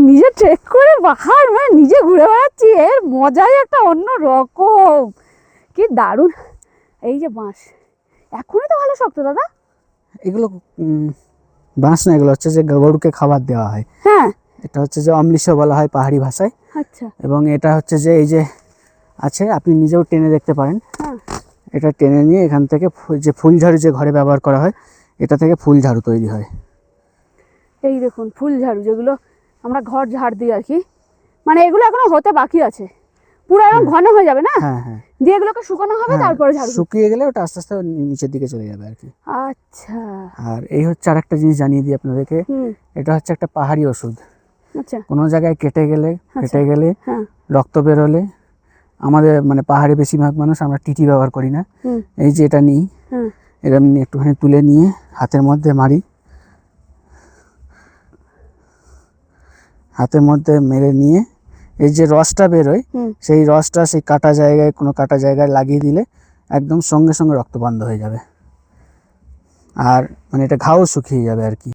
নিজে ট্রেক করে পাহাড় মানে নিজে ঘুরে বেড়াচ্ছি, এর মজাই একটা অন্য রকম। কি দারুণ। এই যে বাঁশ, এখনই তো ভালো শক্ত দাদা। এগুলো বাঁশ না, এগুলো হচ্ছে যে গরুকে খাবার দেওয়া হয়। হ্যাঁ, এটা হচ্ছে যে অমৃষ বলা হয় পাহাড়ি ভাষায়। আচ্ছা। এবং এটা হচ্ছে যে এই যে আছে, আপনি নিজেও টেনে দেখতে পারেন। হ্যাঁ, এটা টেনে নিয়ে এখান থেকে যে ফুল ঝাড়ু যে ঘরে ব্যবহার করা হয়, এটা থেকে ফুল ঝাড়ু তৈরি হয়। এই দেখুন ফুল ঝাড়ু, যেগুলো আমরা ঘর ঝাড় দিই আর কি, মানে এগুলো এখনো হতে বাকি আছে, পুরো একদম ঘন হয়ে যাবে না? হ্যাঁ হ্যাঁ, দিয়ে এগুলোকে শুকানো হবে, তারপরে ঝাড়ু। শুকিয়ে গেলে ওটা আস্তে আস্তে নিচের দিকে চলে যাবে আর কি। আচ্ছা। আর এই হচ্ছে আরেকটা জিনিস জানিয়ে দিই আপনাদেরকে, হুম। এটা হচ্ছে একটা পাহাড়ি ওষুধ। আচ্ছা। কোনো জায়গায় কেটে গেলে, ফেটে গেলে, হ্যাঁ। রক্ত বেরোলে, আমাদের মানে পাহাড়ে বেশিরভাগ মানুষ আমরা টিটি ব্যবহার করি না। এই যে এটা নিই, এরকম একটুখানি তুলে নিয়ে হাতের মধ্যে মারি, হাতের মধ্যে মেরে নিয়ে এই যে রসটা বেরোয়, সেই রসটা সেই কাটা জায়গায়, কোনো কাটা জায়গায় লাগিয়ে দিলে একদম সঙ্গে সঙ্গে রক্ত বন্ধ হয়ে যাবে। আর মানে এটা ঘাও শুকিয়ে যাবে আর কি।